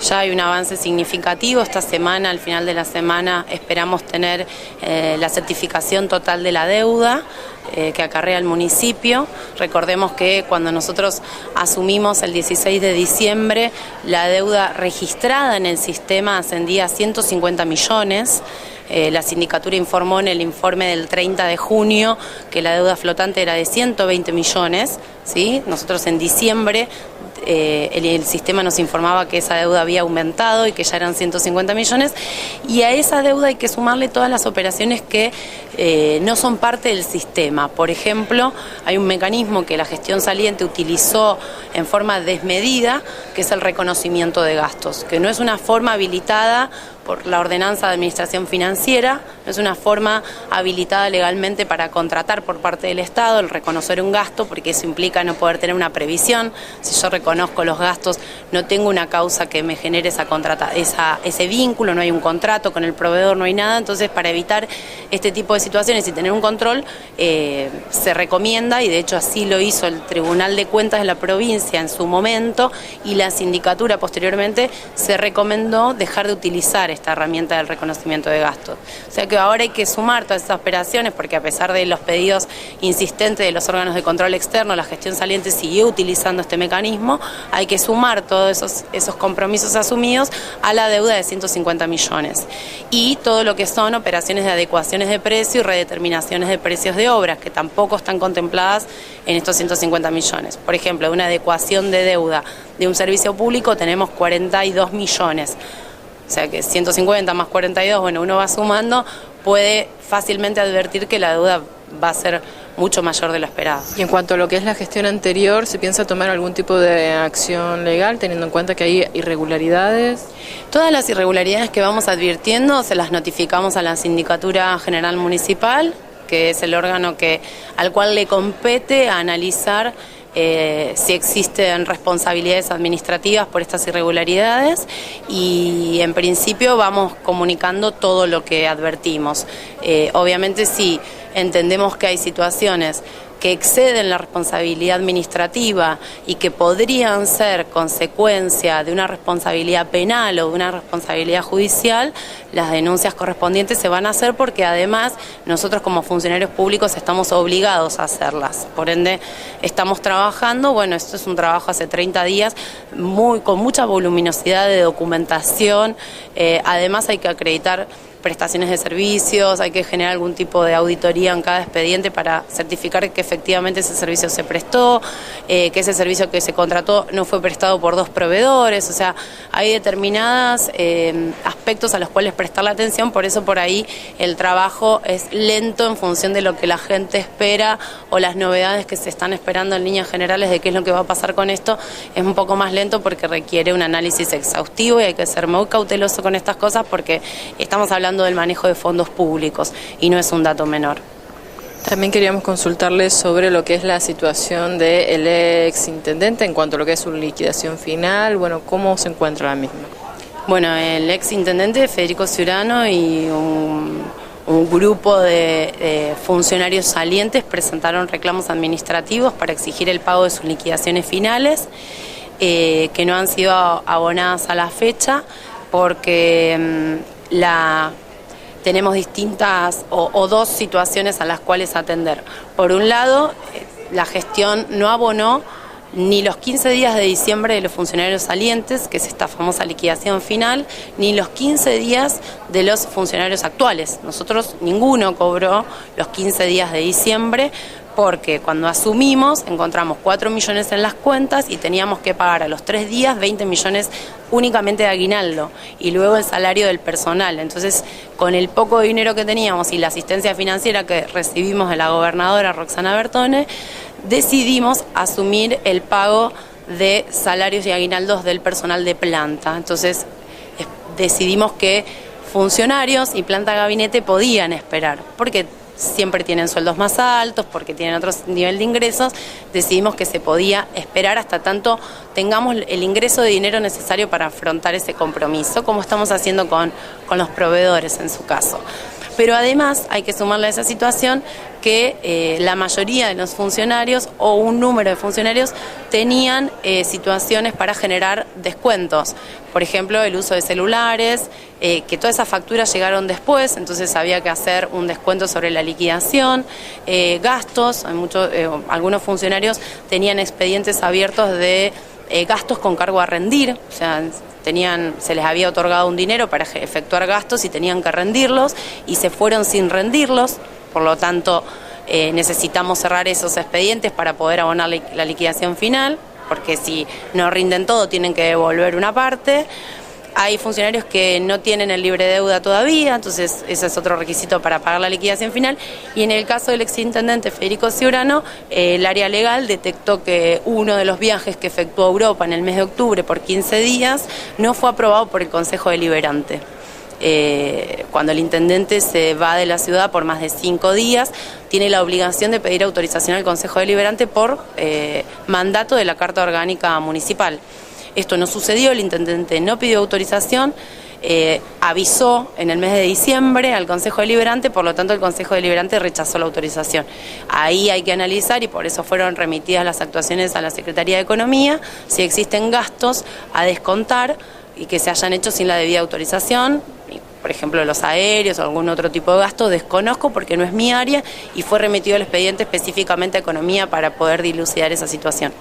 Ya hay un avance significativo. Esta semana, al final de la semana, esperamos tener la certificación total de la deuda que acarrea el municipio. Recordemos que cuando nosotros asumimos el 16 de diciembre, la deuda registrada en el sistema ascendía a 150 millones. La sindicatura informó en el informe del 30 de junio que la deuda flotante era de 120 millones, ¿sí? Nosotros en diciembre el sistema nos informaba que esa deuda había aumentado y que ya eran 150 millones, y a esa deuda hay que sumarle todas las operaciones que no son parte del sistema. Por ejemplo, hay un mecanismo que la gestión saliente utilizó en forma desmedida, que es el reconocimiento de gastos, que no es una forma habilitada por la ordenanza de administración financiera, no es una forma habilitada legalmente para contratar por parte del Estado el reconocer un gasto, porque eso implica no poder tener una previsión. Si yo reconozco los gastos, no tengo una causa que me genere ese vínculo, no hay un contrato con el proveedor, no hay nada. Entonces, para evitar este tipo de situaciones y tener un control, se recomienda, y de hecho así lo hizo el Tribunal de Cuentas de la provincia en su momento, y la sindicatura posteriormente se recomendó dejar de utilizar esta herramienta del reconocimiento de gastos. O sea que ahora hay que sumar todas esas operaciones, porque a pesar de los pedidos insistentes de los órganos de control externo, la gestión saliente siguió utilizando este mecanismo. Hay que sumar todos esos compromisos asumidos a la deuda de 150 millones. Y todo lo que son operaciones de adecuaciones de precio y redeterminaciones de precios de obras, que tampoco están contempladas en estos 150 millones. Por ejemplo, de una adecuación de deuda de un servicio público tenemos 42 millones. O sea que 150 más 42, bueno, uno va sumando, puede fácilmente advertir que la deuda va a ser mucho mayor de lo esperado. Y en cuanto a lo que es la gestión anterior, ¿se piensa tomar algún tipo de acción legal teniendo en cuenta que hay irregularidades? Todas las irregularidades que vamos advirtiendo se las notificamos a la Sindicatura General Municipal, que es el órgano al cual le compete a analizar si existen responsabilidades administrativas por estas irregularidades, y en principio vamos comunicando todo lo que advertimos. Obviamente, si entendemos que hay situaciones que exceden la responsabilidad administrativa y que podrían ser consecuencia de una responsabilidad penal o de una responsabilidad judicial, las denuncias correspondientes se van a hacer, porque además nosotros como funcionarios públicos estamos obligados a hacerlas. Por ende, estamos trabajando, bueno, esto es un trabajo hace 30 días, con mucha voluminosidad de documentación. Además hay que acreditar prestaciones de servicios, hay que generar algún tipo de auditoría en cada expediente para certificar que efectivamente ese servicio se prestó, que ese servicio que se contrató no fue prestado por dos proveedores. O sea, hay determinados aspectos a los cuales prestar la atención. Por eso por ahí el trabajo es lento en función de lo que la gente espera o las novedades que se están esperando en líneas generales de qué es lo que va a pasar con esto. Es un poco más lento porque requiere un análisis exhaustivo y hay que ser muy cauteloso con estas cosas, porque estamos hablando del manejo de fondos públicos y no es un dato menor. También queríamos consultarles sobre lo que es la situación del ex intendente en cuanto a lo que es su liquidación final. Bueno, ¿cómo se encuentra la misma? Bueno, el ex intendente Federico Ciurano y un grupo de funcionarios salientes presentaron reclamos administrativos para exigir el pago de sus liquidaciones finales, que no han sido abonadas a la fecha, porque tenemos distintas o dos situaciones a las cuales atender. Por un lado, la gestión no abonó ni los 15 días de diciembre de los funcionarios salientes, que es esta famosa liquidación final, ni los 15 días de los funcionarios actuales. Nosotros ninguno cobró los 15 días de diciembre, porque cuando asumimos encontramos 4 millones en las cuentas y teníamos que pagar a los 3 días 20 millones únicamente de aguinaldo y luego el salario del personal. Entonces, con el poco dinero que teníamos y la asistencia financiera que recibimos de la gobernadora Roxana Bertone, decidimos asumir el pago de salarios y aguinaldos del personal de planta. Entonces, decidimos que funcionarios y planta de gabinete podían esperar, porque siempre tienen sueldos más altos, porque tienen otro nivel de ingresos. Decidimos que se podía esperar hasta tanto tengamos el ingreso de dinero necesario para afrontar ese compromiso, como estamos haciendo con los proveedores en su caso. Pero además hay que sumarle a esa situación que la mayoría de los funcionarios o un número de funcionarios tenían situaciones para generar descuentos. Por ejemplo, el uso de celulares, que todas esas facturas llegaron después, entonces había que hacer un descuento sobre la liquidación, gastos, algunos funcionarios tenían expedientes abiertos de gastos con cargo a rendir, o sea, se les había otorgado un dinero para efectuar gastos y tenían que rendirlos y se fueron sin rendirlos, por lo tanto necesitamos cerrar esos expedientes para poder abonar la liquidación final, porque si no rinden todo tienen que devolver una parte. Hay funcionarios que no tienen el libre deuda todavía, entonces ese es otro requisito para pagar la liquidación final. Y en el caso del exintendente Federico Ciurano, el área legal detectó que uno de los viajes que efectuó a Europa en el mes de octubre por 15 días no fue aprobado por el Consejo Deliberante. Cuando el intendente se va de la ciudad por más de 5 días, tiene la obligación de pedir autorización al Consejo Deliberante por mandato de la Carta Orgánica Municipal. Esto no sucedió, el intendente no pidió autorización, avisó en el mes de diciembre al Consejo Deliberante, por lo tanto el Consejo Deliberante rechazó la autorización. Ahí hay que analizar, y por eso fueron remitidas las actuaciones a la Secretaría de Economía, si existen gastos a descontar y que se hayan hecho sin la debida autorización, por ejemplo los aéreos o algún otro tipo de gasto, desconozco porque no es mi área y fue remitido el expediente específicamente a Economía para poder dilucidar esa situación.